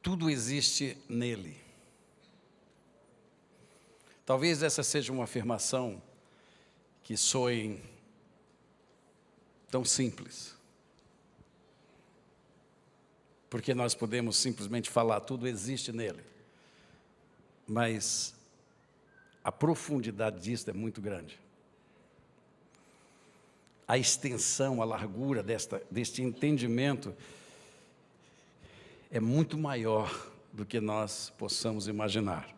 Tudo existe nele. Talvez essa seja uma afirmação que soe tão simples. Porque nós podemos simplesmente falar, tudo existe nele. Mas a profundidade disso é muito grande. A extensão, a largura deste entendimento é muito maior do que nós possamos imaginar.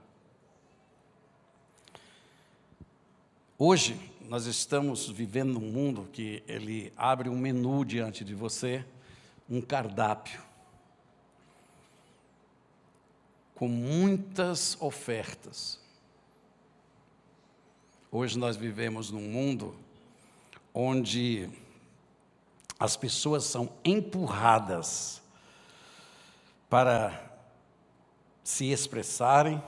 Hoje, nós estamos vivendo num mundo que ele abre um menu diante de você, um cardápio, com muitas ofertas. Hoje nós vivemos num mundo onde as pessoas são empurradas para se expressarem,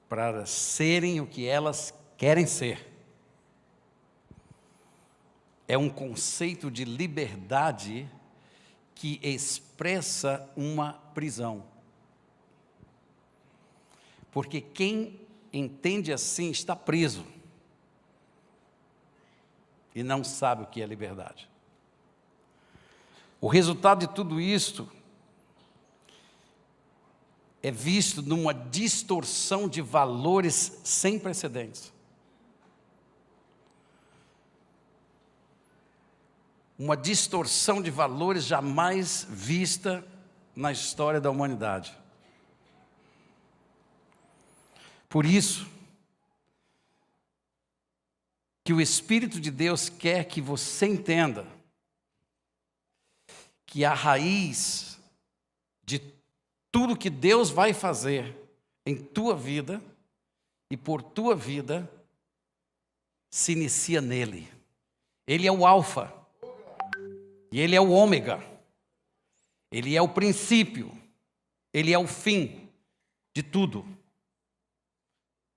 para serem o que elas querem ser. É um conceito de liberdade que expressa uma prisão. Porque quem entende assim está preso e não sabe o que é liberdade. O resultado de tudo isto é visto numa distorção de valores sem precedentes. Uma distorção de valores jamais vista na história da humanidade. Por isso, que o Espírito de Deus quer que você entenda que a raiz de tudo que Deus vai fazer em tua vida e por tua vida se inicia nele. Ele é o alfa e ele é o ômega. Ele é o princípio, ele é o fim de tudo.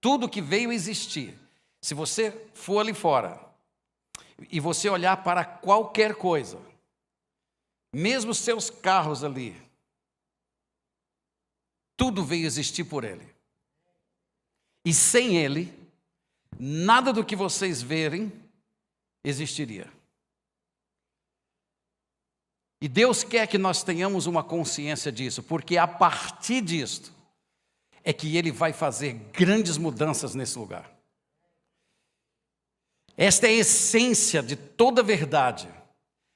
Tudo que veio existir. Se você for ali fora e você olhar para qualquer coisa, mesmo seus carros ali, tudo veio existir por ele. E sem ele, nada do que vocês verem existiria. E Deus quer que nós tenhamos uma consciência disso, porque a partir disto é que Ele vai fazer grandes mudanças nesse lugar. Esta é a essência de toda verdade.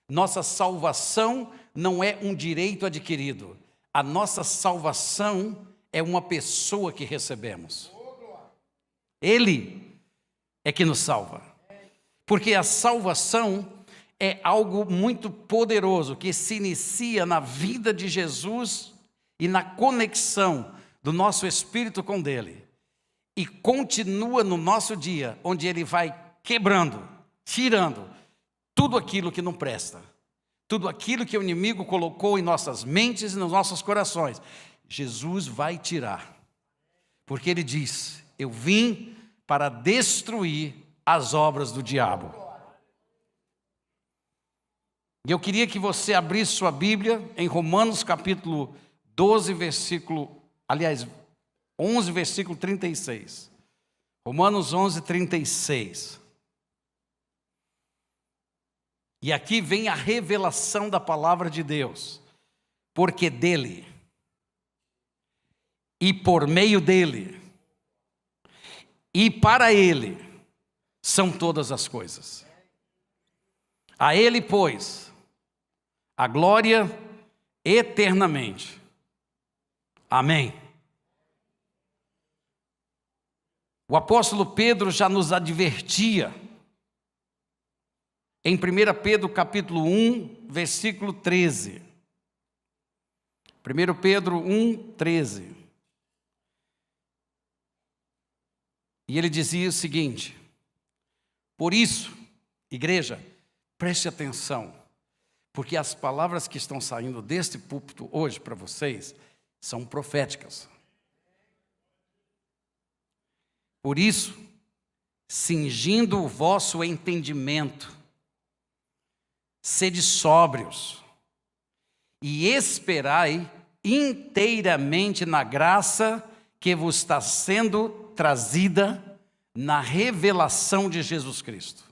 Nossa salvação não é um direito adquirido. A nossa salvação é uma pessoa que recebemos. Ele é que nos salva. Porque a salvação é algo muito poderoso que se inicia na vida de Jesus e na conexão do nosso espírito com dele. E continua no nosso dia, onde ele vai quebrando, tirando tudo aquilo que não presta. Tudo aquilo que o inimigo colocou em nossas mentes e nos nossos corações. Jesus vai tirar. Porque ele diz, eu vim para destruir as obras do diabo. E eu queria que você abrisse sua Bíblia em Romanos capítulo 12, versículo, 11, versículo 36. Romanos 11, 36. E aqui vem a revelação da palavra de Deus. Porque dele, e por meio dele, e para ele, são todas as coisas. A ele, pois, a glória eternamente. Amém. O apóstolo Pedro já nos advertia em 1 Pedro capítulo 1, versículo 13. 1 Pedro 1, 13. E ele dizia o seguinte: por isso, igreja, preste atenção, porque as palavras que estão saindo deste púlpito hoje para vocês são proféticas. Por isso, cingindo o vosso entendimento, sede sóbrios e esperai inteiramente na graça que vos está sendo trazida na revelação de Jesus Cristo.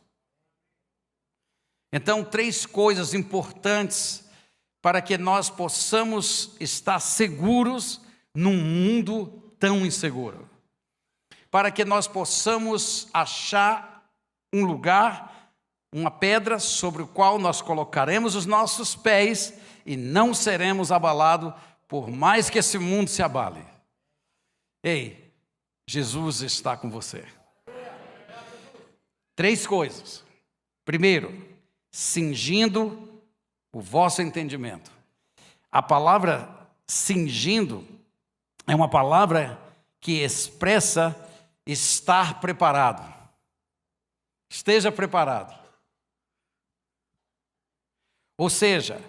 Então, 3 coisas importantes para que nós possamos estar seguros num mundo tão inseguro. Para que nós possamos achar um lugar, uma pedra sobre o qual nós colocaremos os nossos pés e não seremos abalados por mais que esse mundo se abale. Ei, Jesus está com você. 3 coisas. Primeiro, cingindo o vosso entendimento. A palavra cingindo é uma palavra que expressa estar preparado. Esteja preparado. Ou seja,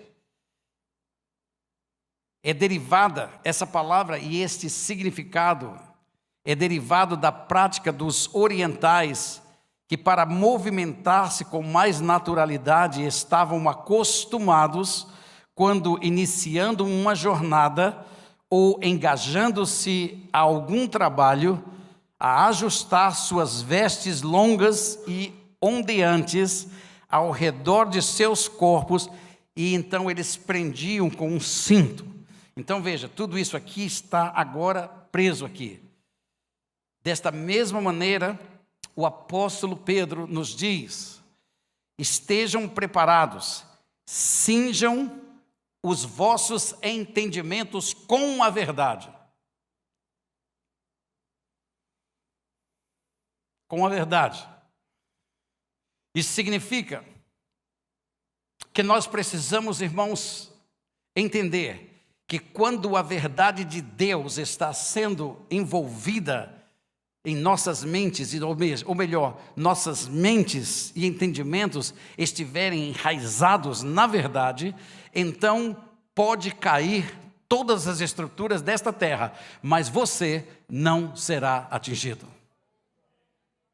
é derivada, essa palavra e este significado é derivado da prática dos orientais que para movimentar-se com mais naturalidade estavam acostumados quando iniciando uma jornada ou engajando-se a algum trabalho, a ajustar suas vestes longas e ondeantes ao redor de seus corpos, e então eles prendiam com um cinto. Então veja, tudo isso aqui está agora preso aqui. Desta mesma maneira, o apóstolo Pedro nos diz: estejam preparados, cinjam os vossos entendimentos com a verdade. Com a verdade. Isso significa que nós precisamos, irmãos, entender que quando a verdade de Deus está sendo envolvida em nossas mentes, ou melhor, nossas mentes e entendimentos estiverem enraizados na verdade, então pode cair todas as estruturas desta terra, mas você não será atingido.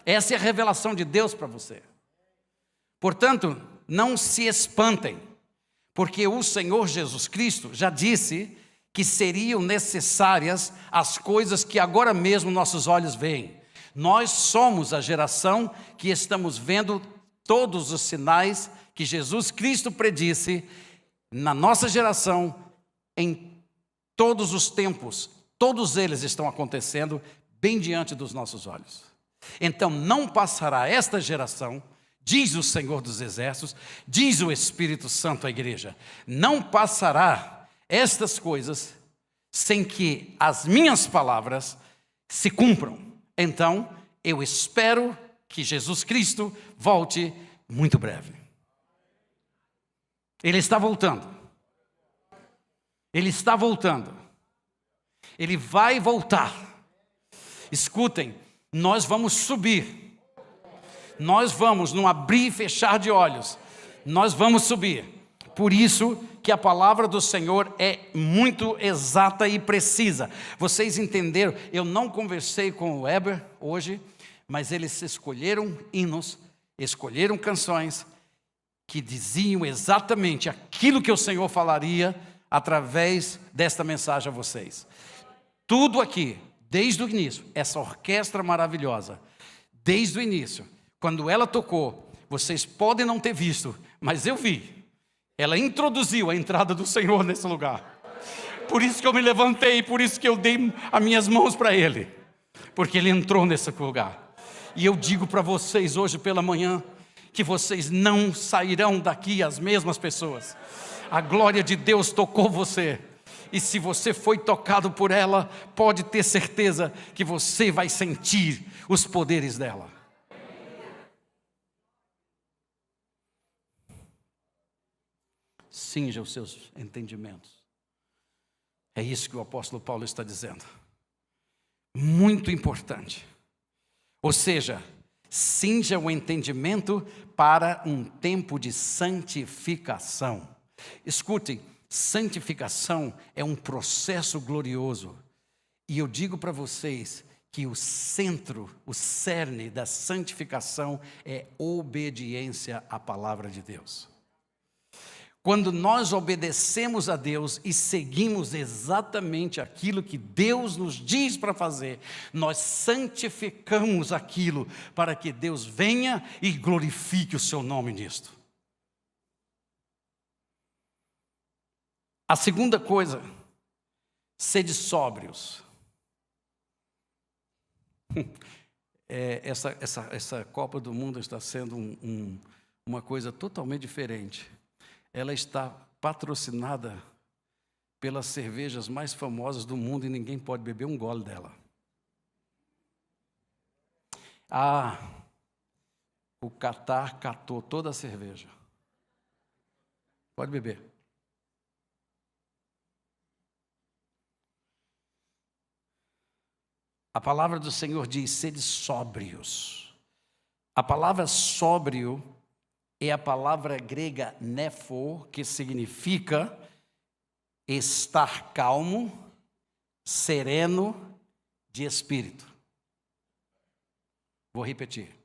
Essa é a revelação de Deus para você. Portanto, não se espantem, porque o Senhor Jesus Cristo já disse que seriam necessárias as coisas que agora mesmo nossos olhos veem. Nós somos a geração que estamos vendo todos os sinais que Jesus Cristo predisse na nossa geração, em todos os tempos. Todos eles estão acontecendo bem diante dos nossos olhos. Então não passará esta geração, diz o Senhor dos Exércitos, diz o Espírito Santo à igreja, não passará estas coisas sem que as minhas palavras se cumpram. Então, eu espero que Jesus Cristo volte muito breve. Ele está voltando. Ele está voltando. Ele vai voltar. Escutem, nós vamos subir. Nós vamos, num abrir e fechar de olhos, nós vamos subir. Por isso que a palavra do Senhor é muito exata e precisa. Vocês entenderam? Eu não conversei com o Weber hoje, mas eles escolheram hinos, escolheram canções que diziam exatamente aquilo que o Senhor falaria através desta mensagem a vocês. Tudo aqui, desde o início, essa orquestra maravilhosa, desde o início, quando ela tocou, vocês podem não ter visto, mas eu vi. Ela introduziu a entrada do Senhor nesse lugar. Por isso que eu me levantei, por isso que eu dei as minhas mãos para Ele. Porque Ele entrou nesse lugar. E eu digo para vocês hoje pela manhã, que vocês não sairão daqui as mesmas pessoas. A glória de Deus tocou você. E se você foi tocado por ela, pode ter certeza que você vai sentir os poderes dela. Cinja os seus entendimentos. É isso que o apóstolo Paulo está dizendo. Muito importante. Ou seja, cinja o entendimento para um tempo de santificação. Escutem, santificação é um processo glorioso. E eu digo para vocês que o centro, o cerne da santificação é obediência à palavra de Deus. Quando nós obedecemos a Deus e seguimos exatamente aquilo que Deus nos diz para fazer, nós santificamos aquilo para que Deus venha e glorifique o seu nome nisto. A segunda coisa, sede sóbrios. Essa Copa do Mundo está sendo uma coisa totalmente diferente. Ela está patrocinada pelas cervejas mais famosas do mundo e ninguém pode beber um gole dela. O Catar catou toda a cerveja. Pode beber. A palavra do Senhor diz, sede sóbrios. A palavra sóbrio é a palavra grega nepho, que significa estar calmo, sereno de espírito. Vou repetir.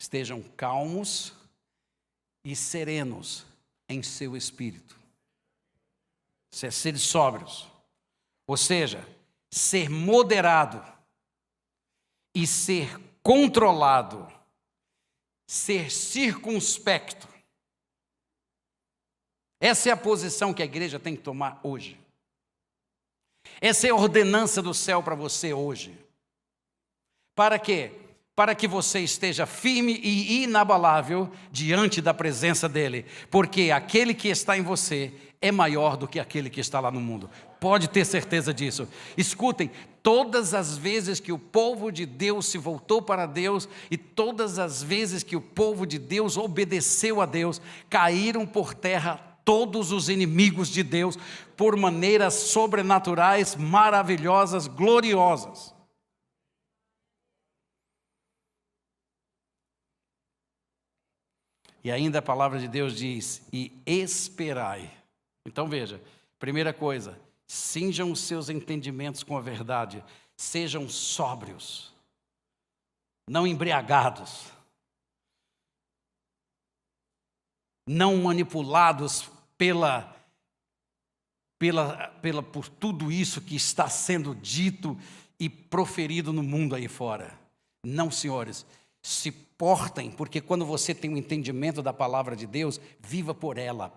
Estejam calmos e serenos em seu espírito. Ser sóbrios. Ou seja, ser moderado e ser controlado, ser circunspecto. Essa é a posição que a igreja tem que tomar hoje. Essa é a ordenança do céu para você hoje. Para quê? Para que você esteja firme e inabalável diante da presença dEle. Porque aquele que está em você é maior do que aquele que está lá no mundo. Pode ter certeza disso. Escutem, todas as vezes que o povo de Deus se voltou para Deus e todas as vezes que o povo de Deus obedeceu a Deus, caíram por terra todos os inimigos de Deus por maneiras sobrenaturais, maravilhosas, gloriosas. E ainda a palavra de Deus diz, e esperai. Então veja, primeira coisa, cinjam os seus entendimentos com a verdade, sejam sóbrios, não embriagados, não manipulados por tudo isso que está sendo dito e proferido no mundo aí fora. Não, senhores, se portem, porque quando você tem um entendimento da palavra de Deus, viva por ela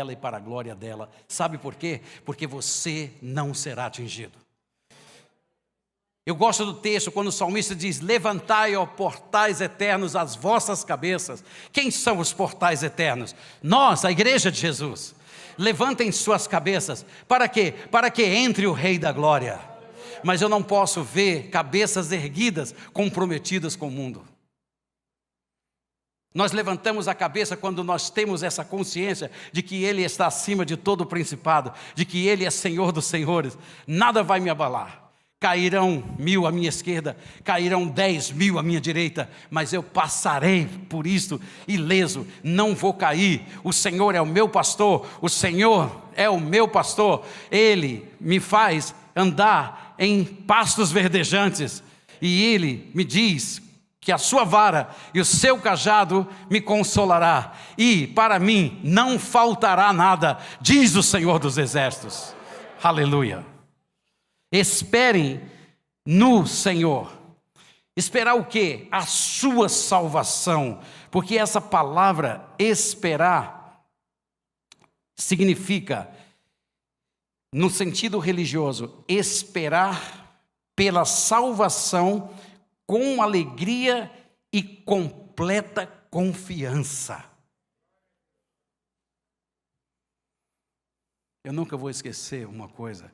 e para a glória dela. Sabe por quê? Porque você não será atingido. Eu gosto do texto quando o salmista diz, levantai, ó portais eternos, as vossas cabeças. Quem são os portais eternos? Nós, a igreja de Jesus. Levantem suas cabeças. Para quê? Para que entre o Rei da Glória. Mas eu não posso ver cabeças erguidas comprometidas com o mundo. Nós levantamos a cabeça quando nós temos essa consciência de que Ele está acima de todo o principado, de que Ele é Senhor dos senhores. Nada vai me abalar. Cairão 1000 à minha esquerda, cairão 10.000 à minha direita, mas eu passarei por isto ileso, não vou cair. O Senhor é o meu pastor, o Senhor é o meu pastor. Ele me faz andar em pastos verdejantes e Ele me diz que a sua vara e o seu cajado me consolará, e para mim não faltará nada, diz o Senhor dos Exércitos. Aleluia. Esperem no Senhor. Esperar o quê? A sua salvação, porque essa palavra esperar significa, no sentido religioso, esperar pela salvação com alegria e completa confiança. Eu nunca vou esquecer uma coisa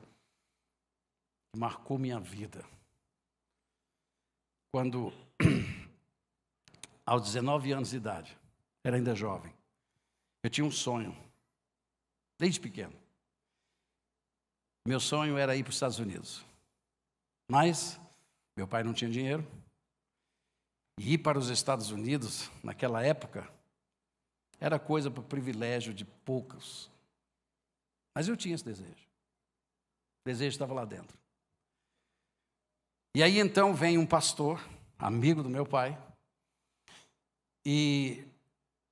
que marcou minha vida. Quando, aos 19 anos de idade, era ainda jovem, eu tinha um sonho, desde pequeno. Meu sonho era ir para os Estados Unidos, mas meu pai não tinha dinheiro. E ir para os Estados Unidos, naquela época, era coisa para o privilégio de poucos. Mas eu tinha esse desejo. O desejo estava lá dentro. E aí então vem um pastor, amigo do meu pai, e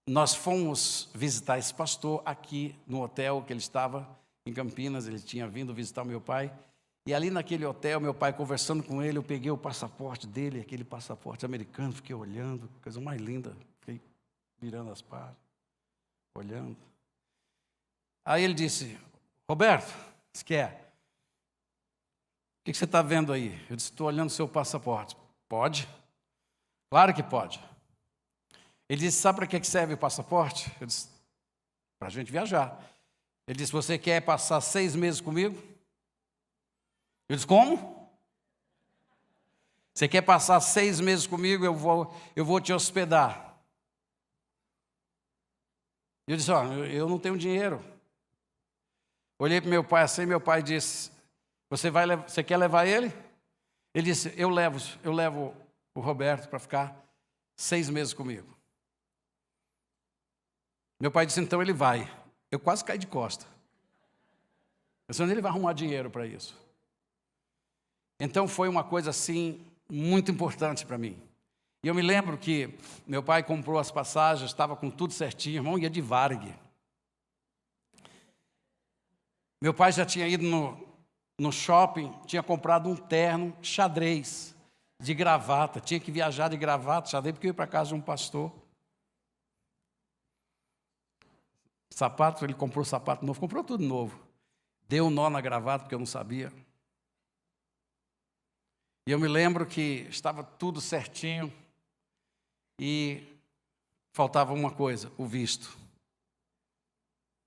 nós fomos visitar esse pastor aqui no hotel que ele estava em Campinas. Ele tinha vindo visitar o meu pai. E ali naquele hotel, meu pai conversando com ele, eu peguei o passaporte dele, aquele passaporte americano, fiquei olhando, coisa mais linda. Fiquei virando as páginas, olhando. Aí ele disse: Roberto, você quer? O que você está vendo aí? Eu disse: estou olhando o seu passaporte. Pode? Claro que pode. Ele disse: sabe para que serve o passaporte? Eu disse: para a gente viajar. Ele disse: você quer passar 6 meses comigo? Eu disse: como? Você quer passar 6 meses comigo? Eu vou te hospedar. Eu disse: ó, eu não tenho dinheiro. Olhei para meu pai assim, meu pai disse: você quer levar ele? Ele disse: eu levo o Roberto para ficar 6 meses comigo. Meu pai disse: então ele vai. Eu quase caí de costa. Pensando, ele vai arrumar dinheiro para isso. Então foi uma coisa assim muito importante para mim. E eu me lembro que meu pai comprou as passagens, estava com tudo certinho, irmão, ia de Varig. Meu pai já tinha ido no shopping, tinha comprado um terno xadrez, de gravata. Tinha que viajar de gravata, xadrez, porque eu ia para casa de um pastor. Sapato, ele comprou sapato novo, comprou tudo novo. Deu um nó na gravata, porque eu não sabia. E eu me lembro que estava tudo certinho e faltava uma coisa: o visto.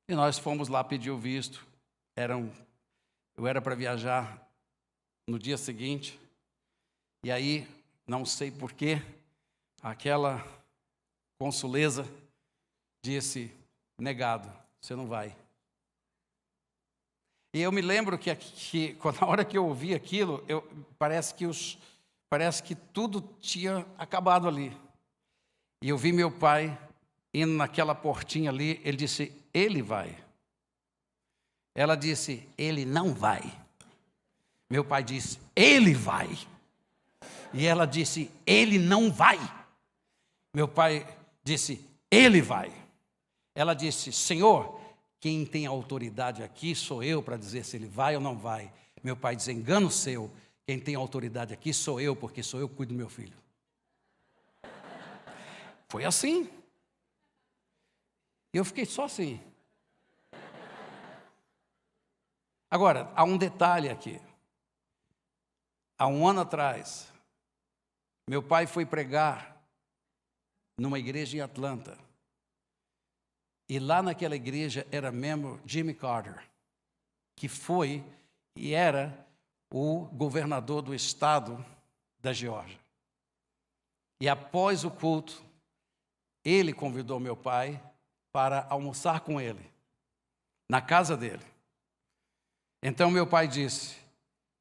E nós fomos lá pedir o visto. Eu era para viajar no dia seguinte. E aí, não sei porquê, aquela consuleza disse: negado, você não vai. E eu me lembro que na hora que eu ouvi aquilo, parece que tudo tinha acabado ali. E eu vi meu pai indo naquela portinha ali. Ele disse: ele vai. Ela disse: ele não vai. Meu pai disse: ele vai. E ela disse: ele não vai. Meu pai disse: ele vai. Ela disse: Senhor, quem tem autoridade aqui sou eu para dizer se ele vai ou não vai. Meu pai diz: engano seu, quem tem autoridade aqui sou eu, porque sou eu que cuido do meu filho. Foi assim. E eu fiquei só assim. Agora, há um detalhe aqui. Há um ano atrás, meu pai foi pregar numa igreja em Atlanta. E lá naquela igreja era membro Jimmy Carter, que foi e era o governador do estado da Geórgia. E após o culto, ele convidou meu pai para almoçar com ele, na casa dele. Então meu pai disse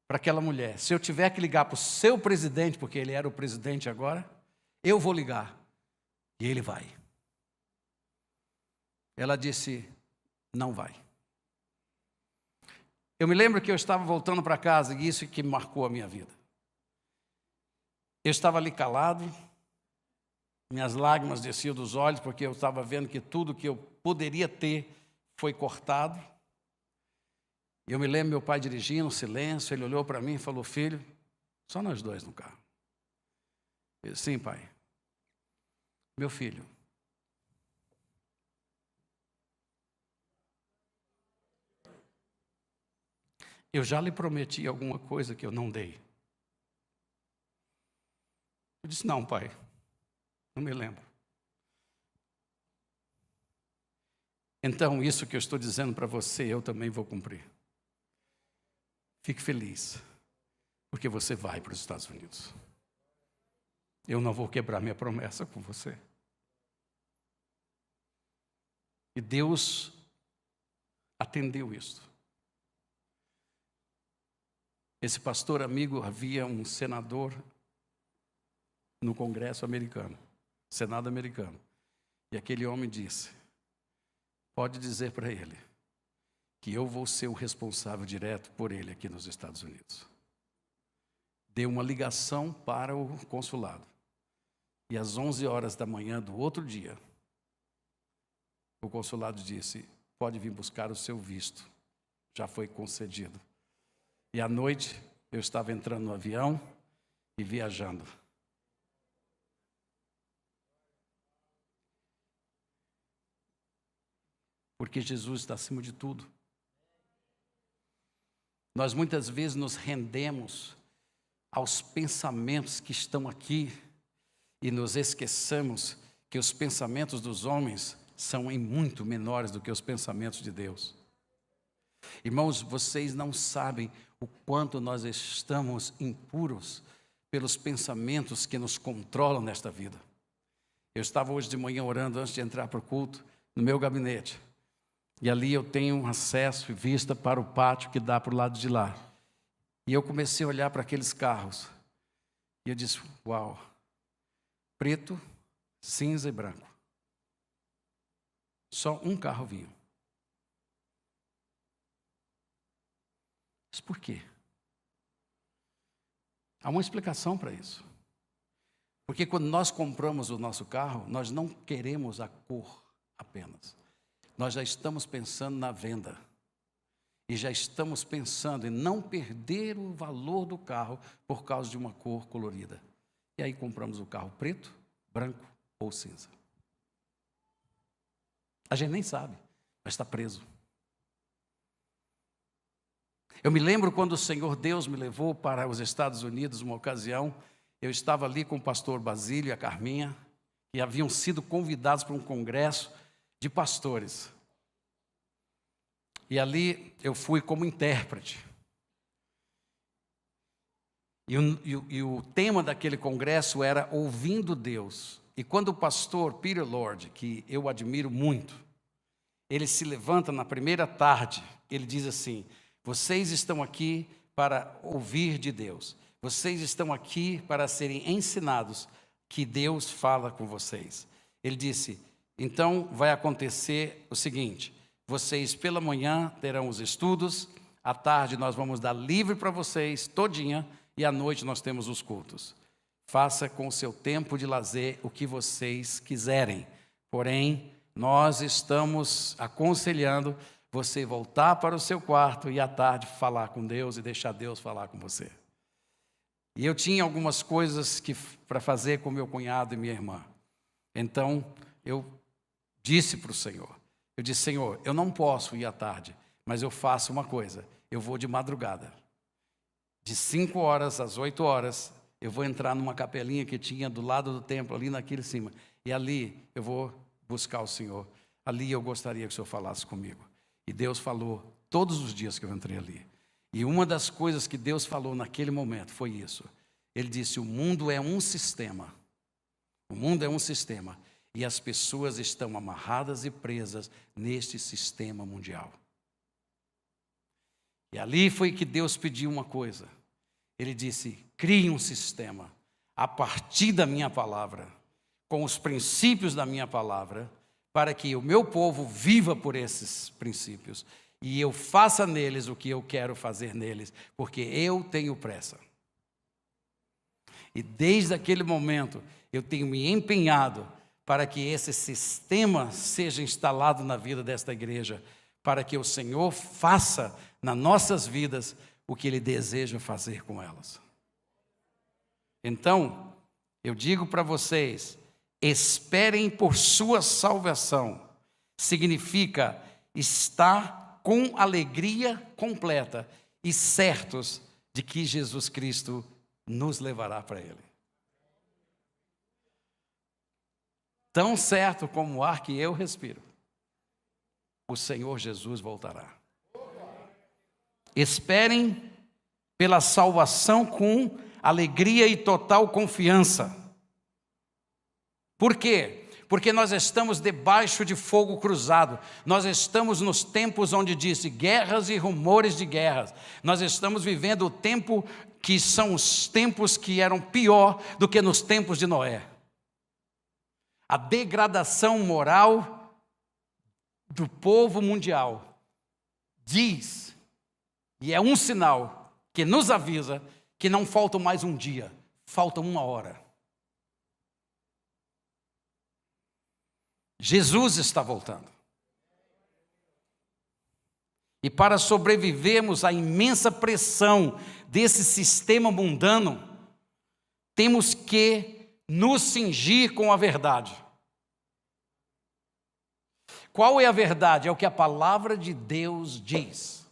para aquela mulher: se eu tiver que ligar para o seu presidente, porque ele era o presidente agora, eu vou ligar. E ele vai. Ela disse: não vai. Eu me lembro que eu estava voltando para casa, e isso que marcou a minha vida. Eu estava ali calado, minhas lágrimas desciam dos olhos, porque eu estava vendo que tudo que eu poderia ter foi cortado. Eu me lembro meu pai dirigindo, silêncio, ele olhou para mim e falou: filho, só nós dois no carro. Eu disse: sim, pai. Meu filho, eu já lhe prometi alguma coisa que eu não dei. Eu disse: não, pai, não me lembro. Então, isso que eu estou dizendo para você, eu também vou cumprir. Fique feliz, porque você vai para os Estados Unidos. Eu não vou quebrar minha promessa com você. E Deus atendeu isso. Esse pastor amigo, havia um senador no Congresso americano, Senado americano. E aquele homem disse: pode dizer para ele que eu vou ser o responsável direto por ele aqui nos Estados Unidos. Deu uma ligação para o consulado. E às 11 horas da manhã do outro dia, o consulado disse: pode vir buscar o seu visto, já foi concedido. E à noite eu estava entrando no avião e viajando. Porque Jesus está acima de tudo. Nós muitas vezes nos rendemos aos pensamentos que estão aqui e nos esquecemos que os pensamentos dos homens são em muito menores do que os pensamentos de Deus. Irmãos, vocês não sabem o quanto nós estamos impuros pelos pensamentos que nos controlam nesta vida. Eu estava hoje de manhã orando antes de entrar para o culto, no meu gabinete. E ali eu tenho acesso e vista para o pátio que dá para o lado de lá. E eu comecei a olhar para aqueles carros. E eu disse: uau, preto, cinza e branco. Só um carro vinha. Mas por quê? Há uma explicação para isso. Porque quando nós compramos o nosso carro, nós não queremos a cor apenas. Nós já estamos pensando na venda. E já estamos pensando em não perder o valor do carro por causa de uma cor colorida. E aí compramos o carro preto, branco ou cinza. A gente nem sabe, mas está preso. Eu me lembro quando o Senhor Deus me levou para os Estados Unidos, uma ocasião, eu estava ali com o pastor Basílio e a Carminha, e haviam sido convidados para um congresso de pastores. E ali eu fui como intérprete. E o tema daquele congresso era Ouvindo Deus. E quando o pastor Peter Lord, que eu admiro muito, ele se levanta na primeira tarde, ele diz assim: vocês estão aqui para ouvir de Deus. Vocês estão aqui para serem ensinados que Deus fala com vocês. Ele disse: então vai acontecer o seguinte: vocês pela manhã terão os estudos, à tarde nós vamos dar livre para vocês, todinha, e à noite nós temos os cultos. Faça com o seu tempo de lazer o que vocês quiserem. Porém, nós estamos aconselhando você voltar para o seu quarto e à tarde falar com Deus e deixar Deus falar com você. E eu tinha algumas coisas para fazer com meu cunhado e minha irmã. Então, eu disse para o Senhor, eu disse: Senhor, eu não posso ir à tarde, mas eu faço uma coisa, eu vou de madrugada. De 5 horas às 8 horas, eu vou entrar numa capelinha que tinha do lado do templo, ali naquele cima. E ali eu vou buscar o Senhor. Ali eu gostaria que o Senhor falasse comigo. E Deus falou todos os dias que eu entrei ali. E uma das coisas que Deus falou naquele momento foi isso. Ele disse: o mundo é um sistema. O mundo é um sistema. E as pessoas estão amarradas e presas neste sistema mundial. E ali foi que Deus pediu uma coisa. Ele disse: crie um sistema a partir da minha palavra, com os princípios da minha palavra, para que o meu povo viva por esses princípios e eu faça neles o que eu quero fazer neles, porque eu tenho pressa. E desde aquele momento eu tenho me empenhado para que esse sistema seja instalado na vida desta igreja, para que o Senhor faça nas nossas vidas o que Ele deseja fazer com elas. Então, eu digo para vocês, esperem por sua salvação. Significa estar com alegria completa e certos de que Jesus Cristo nos levará para Ele. Tão certo como o ar que eu respiro, o Senhor Jesus voltará. Esperem pela salvação com alegria e total confiança. Por quê? Porque nós estamos debaixo de fogo cruzado. Nós estamos nos tempos onde disse guerras e rumores de guerras. Nós estamos vivendo o tempo que são os tempos que eram pior do que nos tempos de Noé. A degradação moral do povo mundial diz, e é um sinal que nos avisa que não falta mais um dia, falta 1 hora. Jesus está voltando. E para sobrevivermos à imensa pressão desse sistema mundano, temos que nos cingir com a verdade. Qual é a verdade? É o que a palavra de Deus diz.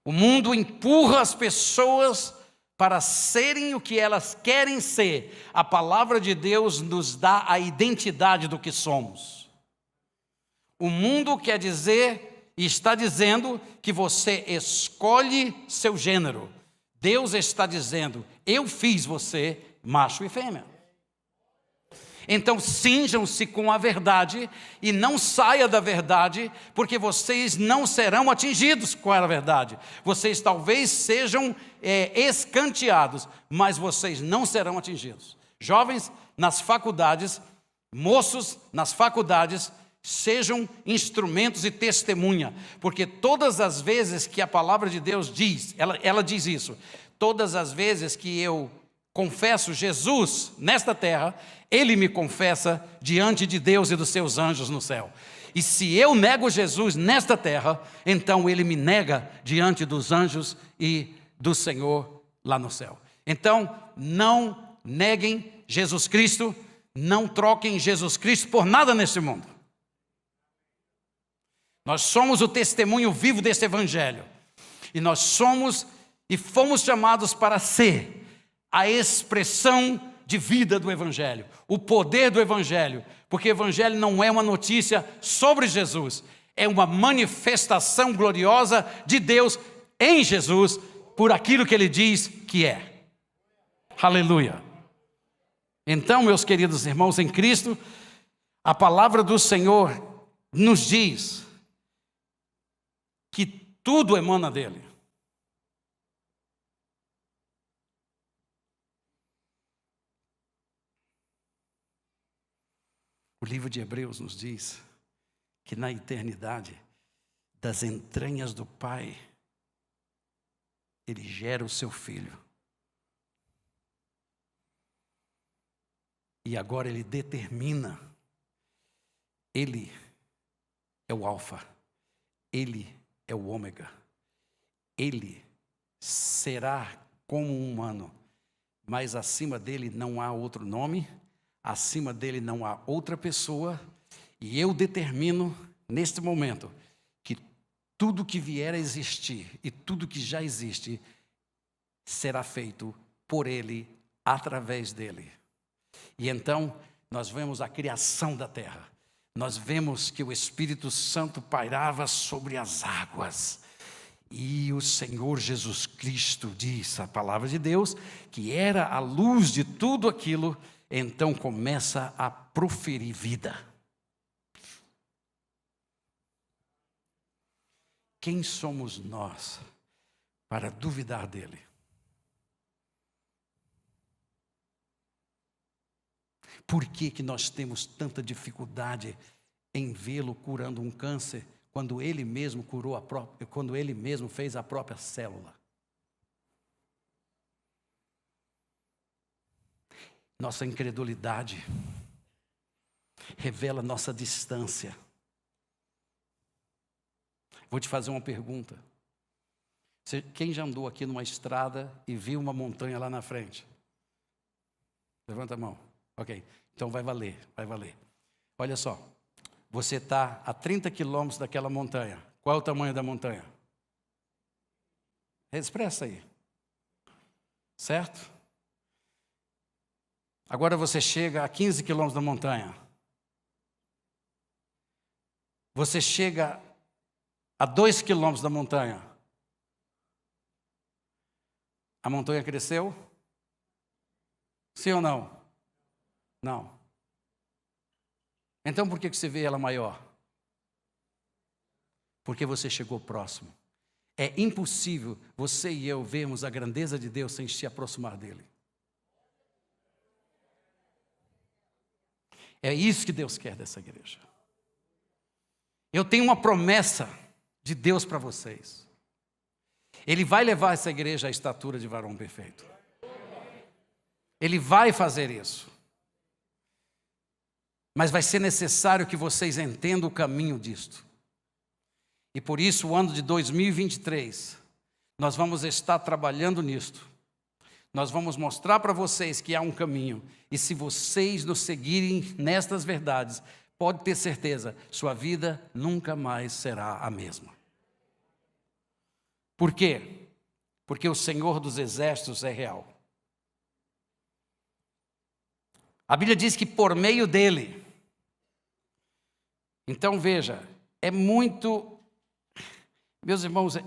O mundo empurra as pessoas para serem o que elas querem ser. A palavra de Deus nos dá a identidade do que somos. O mundo quer dizer e está dizendo que você escolhe seu gênero. Deus está dizendo: eu fiz você macho e fêmea. Então cinjam-se com a verdade e não saia da verdade, porque vocês não serão atingidos com a verdade. Vocês talvez sejam escanteados, mas vocês não serão atingidos. Jovens nas faculdades, moços nas faculdades, sejam instrumentos e testemunha, porque todas as vezes que a palavra de Deus diz, ela diz isso, todas as vezes que eu confesso Jesus nesta terra, Ele me confessa diante de Deus e dos seus anjos no céu. E se eu nego Jesus nesta terra, então Ele me nega diante dos anjos e do Senhor lá no céu. Então, não neguem Jesus Cristo, não troquem Jesus Cristo por nada neste mundo. Nós somos o testemunho vivo desse evangelho. E nós somos e fomos chamados para ser a expressão de vida do evangelho, o poder do evangelho, porque o evangelho não é uma notícia sobre Jesus, é uma manifestação gloriosa de Deus em Jesus, por aquilo que Ele diz que é. Aleluia. Então, meus queridos irmãos em Cristo, a palavra do Senhor nos diz que tudo emana dEle. O livro de Hebreus nos diz que na eternidade, das entranhas do Pai, Ele gera o seu Filho. E agora Ele determina, Ele é o Alfa, Ele é o Ômega, Ele será como um humano, mas acima dele não há outro nome, acima dele não há outra pessoa, e eu determino neste momento que tudo que vier a existir e tudo que já existe será feito por Ele, através dele. E então nós vemos a criação da terra, nós vemos que o Espírito Santo pairava sobre as águas, e o Senhor Jesus Cristo diz, a palavra de Deus, que era a luz de tudo aquilo. Então começa a proferir vida. Quem somos nós para duvidar dele? Por que nós temos tanta dificuldade em vê-lo curando um câncer, quando ele mesmo curou quando ele mesmo fez a própria célula? Nossa incredulidade revela nossa distância. Vou te fazer uma pergunta. Quem já andou aqui numa estrada e viu uma montanha lá na frente? Levanta a mão. Ok, então vai valer. Olha só, você está a 30 quilômetros daquela montanha. Qual é o tamanho da montanha? Expressa aí. Certo? Agora você chega a 15 quilômetros da montanha. Você chega a 2 quilômetros da montanha. A montanha cresceu? Sim ou não? Não. Então por que você vê ela maior? Porque você chegou próximo. É impossível você e eu vermos a grandeza de Deus sem se aproximar dele. É isso que Deus quer dessa igreja. Eu tenho uma promessa de Deus para vocês. Ele vai levar essa igreja à estatura de varão perfeito. Ele vai fazer isso. Mas vai ser necessário que vocês entendam o caminho disto. E por isso, o ano de 2023, nós vamos estar trabalhando nisto. Nós vamos mostrar para vocês que há um caminho. E se vocês nos seguirem nestas verdades, pode ter certeza, sua vida nunca mais será a mesma. Por quê? Porque o Senhor dos Exércitos é real. A Bíblia diz que por meio dele. Então veja, é muito, meus irmãos,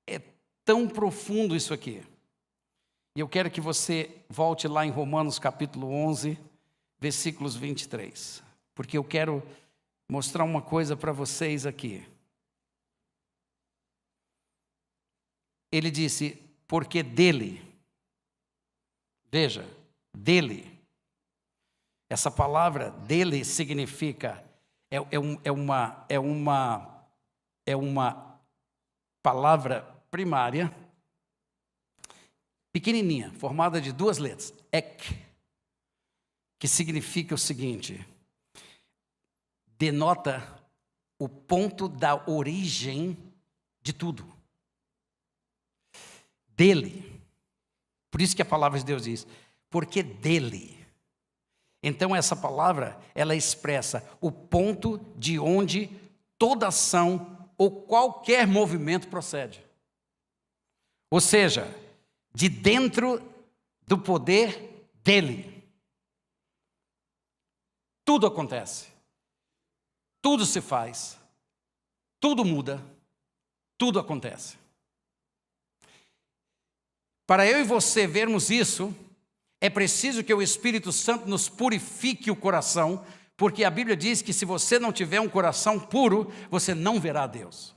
é tão profundo isso aqui. E eu quero que você volte lá em Romanos capítulo 11, versículos 23. Porque eu quero mostrar uma coisa para vocês aqui. Ele disse, porque dele, veja, dele. Essa palavra dele significa, é uma palavra primária, pequenininha, formada de duas letras, ek, que significa o seguinte, denota o ponto da origem de tudo. Dele. Por isso que a palavra de Deus diz, porque dele. Então essa palavra, ela expressa o ponto de onde toda ação ou qualquer movimento procede. Ou seja, de dentro do poder dele. Tudo acontece. Tudo se faz. Tudo muda. Tudo acontece. Para eu e você vermos isso, é preciso que o Espírito Santo nos purifique o coração, porque a Bíblia diz que se você não tiver um coração puro, você não verá Deus.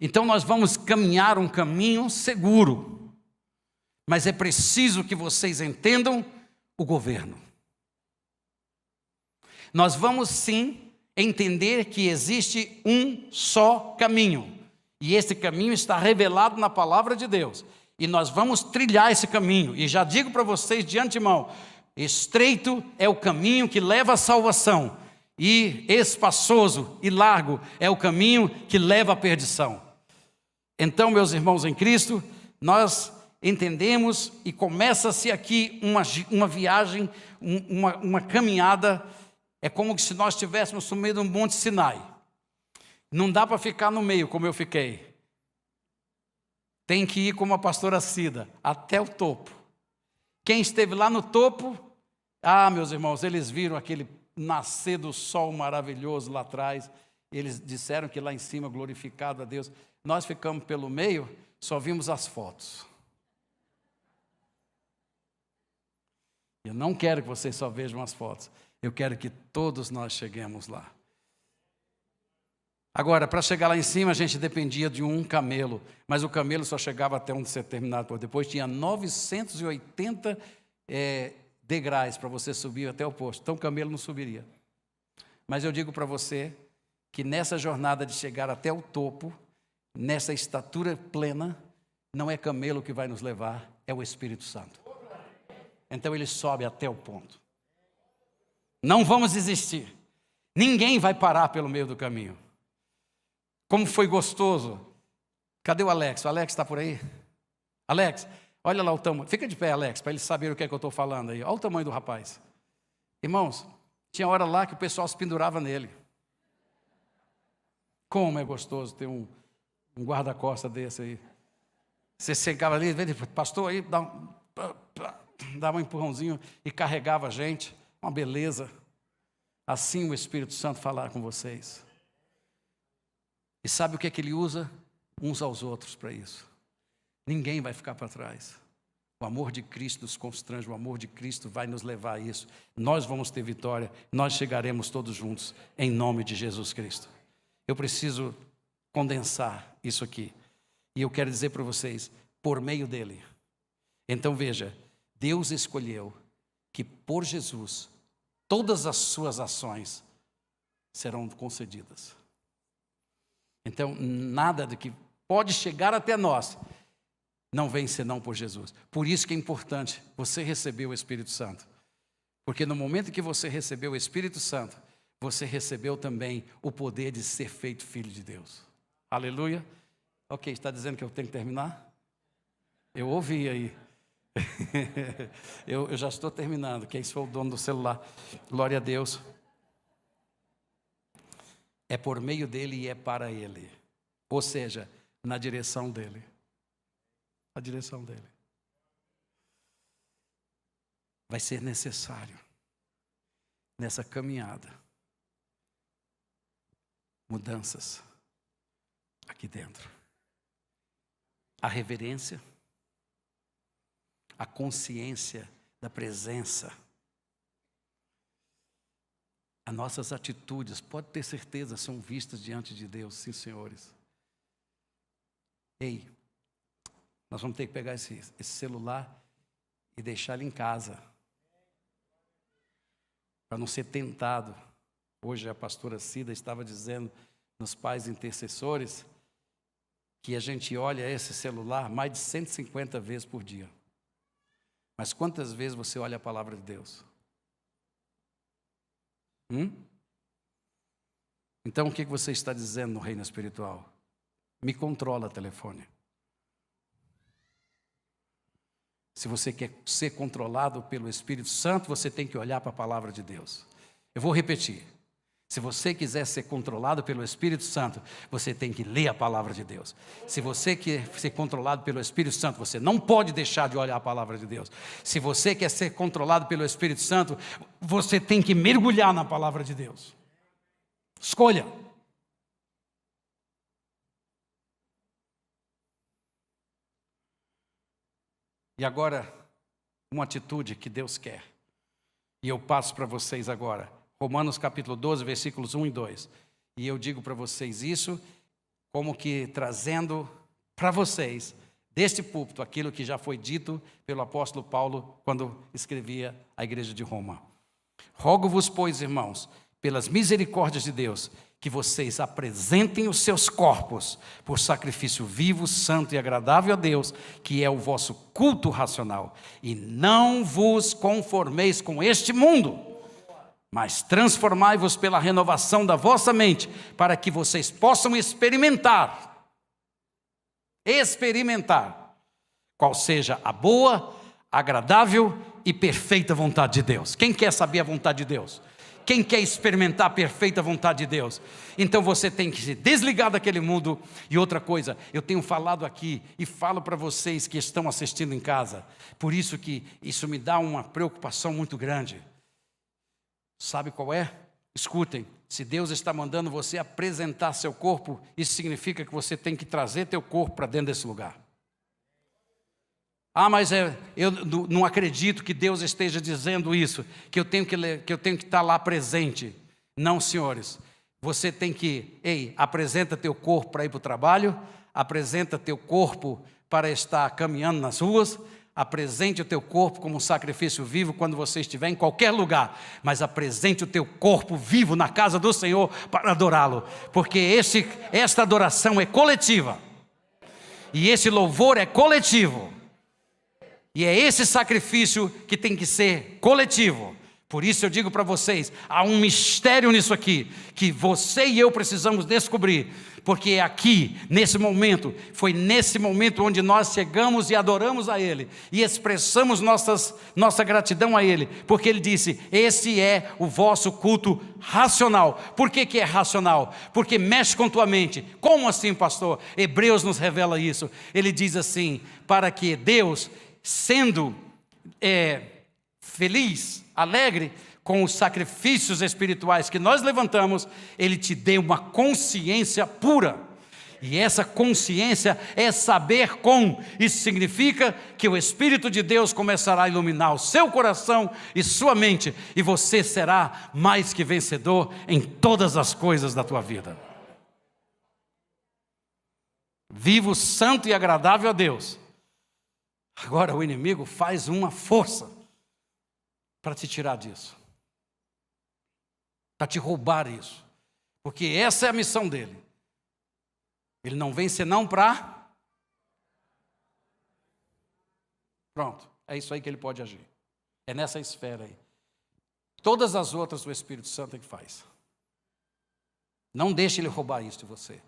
Então nós vamos caminhar um caminho seguro, mas é preciso que vocês entendam o governo. Nós vamos sim entender que existe um só caminho. E esse caminho está revelado na palavra de Deus. E nós vamos trilhar esse caminho. E já digo para vocês de antemão, estreito é o caminho que leva à salvação. E espaçoso e largo é o caminho que leva à perdição. Então, meus irmãos em Cristo, nós entendemos e começa-se aqui uma viagem, uma caminhada. É como se nós estivéssemos no meio do Monte Sinai. Não dá para ficar no meio como eu fiquei. Tem que ir como a pastora Cida, até o topo. Quem esteve lá no topo, meus irmãos, eles viram aquele nascer do sol maravilhoso lá atrás. Eles disseram que lá em cima, glorificado a Deus. Nós ficamos pelo meio, só vimos as fotos. Eu não quero que vocês só vejam as fotos. Eu quero que todos nós cheguemos lá. Agora, para chegar lá em cima, a gente dependia de um camelo, mas o camelo só chegava até um determinado ponto. Depois tinha 980 degraus para você subir até o posto. Então o camelo não subiria. Mas eu digo para você que nessa jornada de chegar até o topo, nessa estatura plena, não é camelo que vai nos levar, é o Espírito Santo. Então ele sobe até o ponto. Não vamos desistir. Ninguém vai parar pelo meio do caminho. Como foi gostoso. Cadê o Alex? O Alex está por aí? Alex, olha lá o tamanho. Fica de pé, Alex, para eles saberem o que é que eu estou falando aí. Olha o tamanho do rapaz. Irmãos, tinha hora lá que o pessoal se pendurava nele. Como é gostoso ter um guarda-costas desse aí. Você chegava ali, pastor, aí dava um empurrãozinho e carregava a gente. Uma beleza. Assim o Espírito Santo falar com vocês. E sabe o que é que ele usa? Uns aos outros para isso. Ninguém vai ficar para trás. O amor de Cristo nos constrange, o amor de Cristo vai nos levar a isso. Nós vamos ter vitória, nós chegaremos todos juntos, em nome de Jesus Cristo. Eu preciso condensar isso aqui. E eu quero dizer para vocês, por meio dele. Então veja, Deus escolheu que por Jesus, todas as suas ações serão concedidas. Então, nada do que pode chegar até nós não vem senão por Jesus. Por isso que é importante você receber o Espírito Santo. Porque no momento que você recebeu o Espírito Santo, você recebeu também o poder de ser feito filho de Deus. Aleluia. Ok, está dizendo que eu tenho que terminar? Eu ouvi aí. eu já estou terminando. Quem for o dono do celular? Glória a Deus. É por meio dele e é para ele. Ou seja, na direção dele. A direção dele. Vai ser necessário, nessa caminhada, mudanças aqui dentro. A reverência, a consciência da presença, as nossas atitudes, pode ter certeza, são vistas diante de Deus, sim, senhores. Ei, nós vamos ter que pegar esse celular e deixar ele em casa, para não ser tentado. Hoje a pastora Cida estava dizendo nos pais intercessores que a gente olha esse celular mais de 150 vezes por dia. Mas quantas vezes você olha a palavra de Deus? Então o que você está dizendo no reino espiritual? Me controla, telefone. Se você quer ser controlado pelo Espírito Santo, você tem que olhar para a palavra de Deus. Eu vou repetir. Se você quiser ser controlado pelo Espírito Santo, você tem que ler a palavra de Deus. Se você quer ser controlado pelo Espírito Santo, você não pode deixar de olhar a palavra de Deus. Se você quer ser controlado pelo Espírito Santo, você tem que mergulhar na palavra de Deus. Escolha. E agora, uma atitude que Deus quer. E eu passo para vocês agora. Romanos capítulo 12, versículos 1 e 2. E eu digo para vocês isso, como que trazendo para vocês, deste púlpito, aquilo que já foi dito pelo apóstolo Paulo, quando escrevia a igreja de Roma. Rogo-vos, pois, irmãos, pelas misericórdias de Deus, que vocês apresentem os seus corpos por sacrifício vivo, santo e agradável a Deus, que é o vosso culto racional. E não vos conformeis com este mundo, mas transformai-vos pela renovação da vossa mente, para que vocês possam experimentar qual seja a boa, agradável e perfeita vontade de Deus. Quem quer saber a vontade de Deus? Quem quer experimentar a perfeita vontade de Deus? Então você tem que se desligar daquele mundo. E outra coisa, eu tenho falado aqui e falo para vocês que estão assistindo em casa, por isso que isso me dá uma preocupação muito grande. Sabe qual é? Escutem, se Deus está mandando você apresentar seu corpo, isso significa que você tem que trazer teu corpo para dentro desse lugar. Ah, mas eu não acredito que Deus esteja dizendo isso, que eu tenho que estar lá presente. Não, senhores, você tem que, apresenta teu corpo para ir para o trabalho, apresenta teu corpo para estar caminhando nas ruas, apresente o teu corpo como um sacrifício vivo quando você estiver em qualquer lugar, mas apresente o teu corpo vivo na casa do Senhor para adorá-lo, porque esta adoração é coletiva, e esse louvor é coletivo. E é esse sacrifício que tem que ser coletivo. Por isso eu digo para vocês, há um mistério nisso aqui, que você e eu precisamos descobrir, porque é aqui, nesse momento, foi nesse momento onde nós chegamos e adoramos a Ele, e expressamos nossa gratidão a Ele, porque Ele disse, esse é o vosso culto racional. Por que é racional? Porque mexe com tua mente. Como assim, pastor? Hebreus nos revela isso. Ele diz assim, para que Deus, sendo feliz, alegre com os sacrifícios espirituais que nós levantamos, Ele te dê uma consciência pura. E essa consciência é saber com. Isso significa que o Espírito de Deus começará a iluminar o seu coração e sua mente, e você será mais que vencedor em todas as coisas da tua vida. Vivo, santo e agradável a Deus. Agora o inimigo faz uma força para te tirar disso, para te roubar isso, porque essa é a missão dele. Ele não vem senão para... Pronto, é isso aí que ele pode agir. É nessa esfera aí. Todas as outras o Espírito Santo é que faz. Não deixe ele roubar isso de você.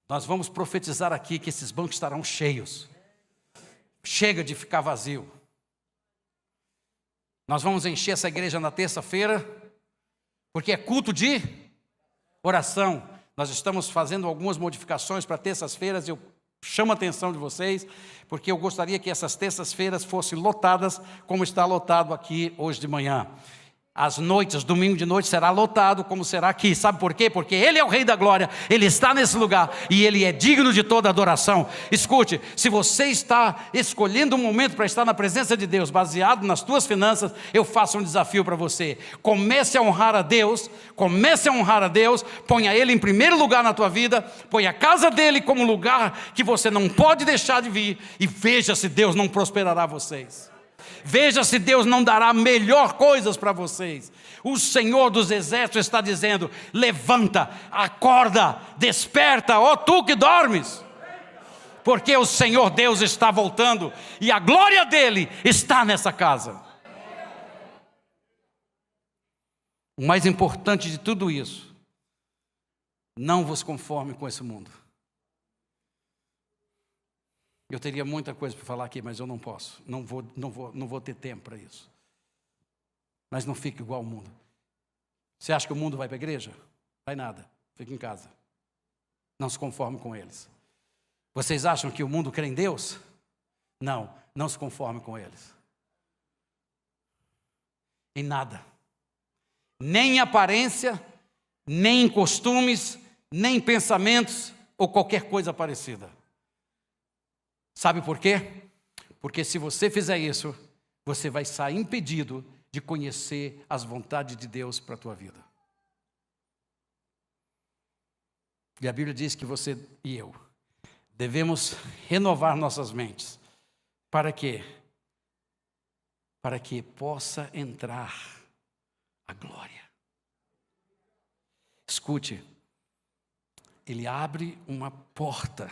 Nós vamos profetizar aqui que esses bancos estarão cheios. Chega de ficar vazio. Nós vamos encher essa igreja na terça-feira, porque é culto de oração. Nós estamos fazendo algumas modificações para terças-feiras. Eu chamo a atenção de vocês, porque eu gostaria que essas terças-feiras fossem lotadas, como está lotado aqui hoje de manhã. As noites, domingo de noite, será lotado como será aqui. Sabe por quê? Porque Ele é o Rei da Glória, Ele está nesse lugar e Ele é digno de toda adoração. Escute, se você está escolhendo um momento para estar na presença de Deus, baseado nas tuas finanças, eu faço um desafio para você. Comece a honrar a Deus, ponha Ele em primeiro lugar na tua vida, ponha a casa dEle como lugar que você não pode deixar de vir, e veja se Deus não prosperará vocês. Veja se Deus não dará melhor coisas para vocês. O Senhor dos Exércitos está dizendo: levanta, acorda, desperta, ó tu que dormes. Porque o Senhor Deus está voltando e a glória dEle está nessa casa. O mais importante de tudo isso: não vos conforme com esse mundo. Eu teria muita coisa para falar aqui, mas eu não posso. Não vou ter tempo para isso. Mas não fique igual ao mundo. Você acha que o mundo vai para a igreja? Vai nada. Fica em casa. Não se conforme com eles. Vocês acham que o mundo crê em Deus? Não se conforme com eles. Em nada. Nem em aparência, nem em costumes, nem em pensamentos ou qualquer coisa parecida. Sabe por quê? Porque se você fizer isso, você vai sair impedido de conhecer as vontades de Deus para a tua vida. E a Bíblia diz que você e eu devemos renovar nossas mentes. Para quê? Para que possa entrar a glória. Escute, Ele abre uma porta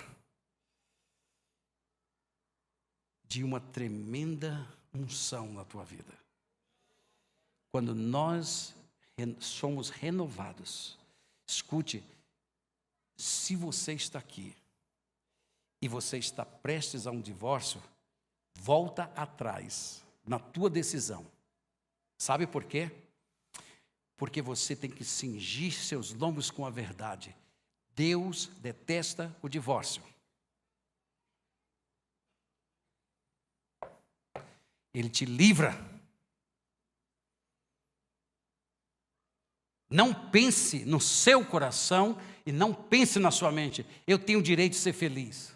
de uma tremenda unção na tua vida. Quando nós somos renovados, escute, se você está aqui e você está prestes a um divórcio, volta atrás na tua decisão. Sabe por quê? Porque você tem que cingir seus lombos com a verdade. Deus detesta o divórcio. Ele te livra. Não pense no seu coração e não pense na sua mente: eu tenho o direito de ser feliz.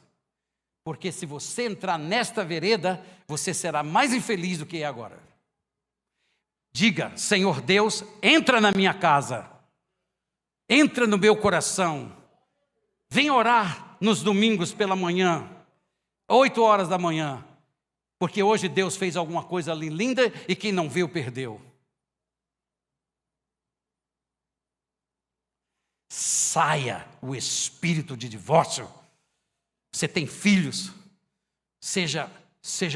Porque se você entrar nesta vereda, você será mais infeliz do que é agora. Diga: Senhor Deus, entra na minha casa. Entra no meu coração. Vem orar nos domingos pela manhã, 8 horas da manhã. Porque hoje Deus fez alguma coisa ali linda e quem não viu, perdeu. Saia o espírito de divórcio. Você tem filhos, seja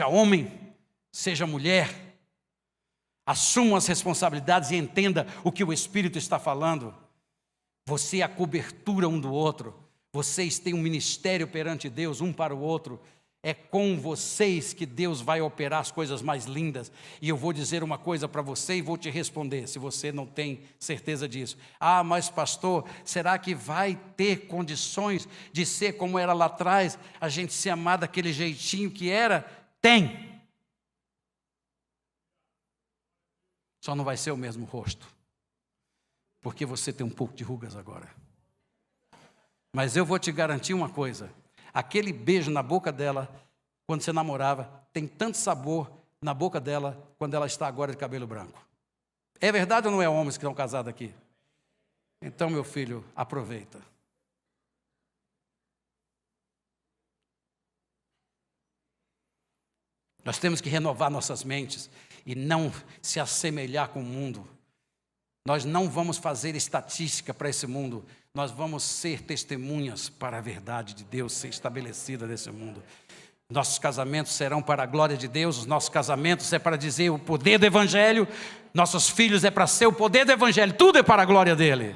homem, seja mulher. Assuma as responsabilidades e entenda o que o Espírito está falando. Você é a cobertura um do outro. Vocês têm um ministério perante Deus, um para o outro. É com vocês que Deus vai operar as coisas mais lindas. E eu vou dizer uma coisa para você e vou te responder, se você não tem certeza disso. Ah, mas pastor, será que vai ter condições de ser como era lá atrás? A gente se amar daquele jeitinho que era? Tem. Só não vai ser o mesmo rosto. Porque você tem um pouco de rugas agora. Mas eu vou te garantir uma coisa. Aquele beijo na boca dela, quando você namorava, tem tanto sabor na boca dela, quando ela está agora de cabelo branco. É verdade ou não é, homens que estão casados aqui? Então, meu filho, aproveita. Nós temos que renovar nossas mentes e não se assemelhar com o mundo. Nós não vamos fazer estatística para esse mundo. Nós vamos ser testemunhas para a verdade de Deus ser estabelecida nesse mundo. Nossos casamentos serão para a glória de Deus. Os nossos casamentos é para dizer o poder do Evangelho. Nossos filhos é para ser o poder do Evangelho. Tudo é para a glória dEle.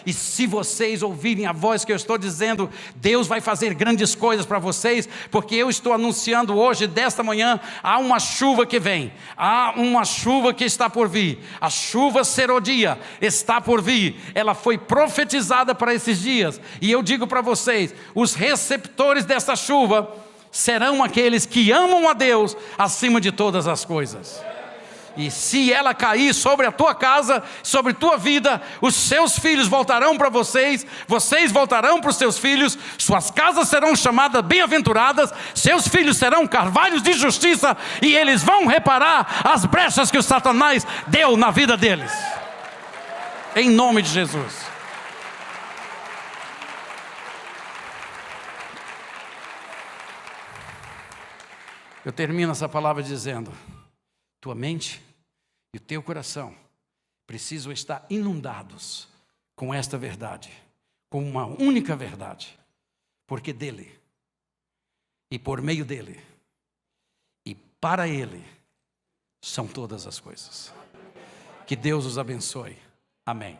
E se vocês ouvirem a voz que eu estou dizendo, Deus vai fazer grandes coisas para vocês, porque eu estou anunciando hoje, desta manhã, há uma chuva que vem, há uma chuva que está por vir. A chuva serodia está por vir. Ela foi profetizada para esses dias. E eu digo para vocês, os receptores dessa chuva serão aqueles que amam a Deus acima de todas as coisas. E se ela cair sobre a tua casa, sobre a tua vida, os seus filhos voltarão para vocês, vocês voltarão para os seus filhos, suas casas serão chamadas bem-aventuradas, seus filhos serão carvalhos de justiça, e eles vão reparar as brechas que o Satanás deu na vida deles. Em nome de Jesus. Eu termino essa palavra dizendo: tua mente e o teu coração precisam estar inundados com esta verdade, com uma única verdade, porque dele, e por meio dele, e para ele, são todas as coisas. Que Deus os abençoe. Amém.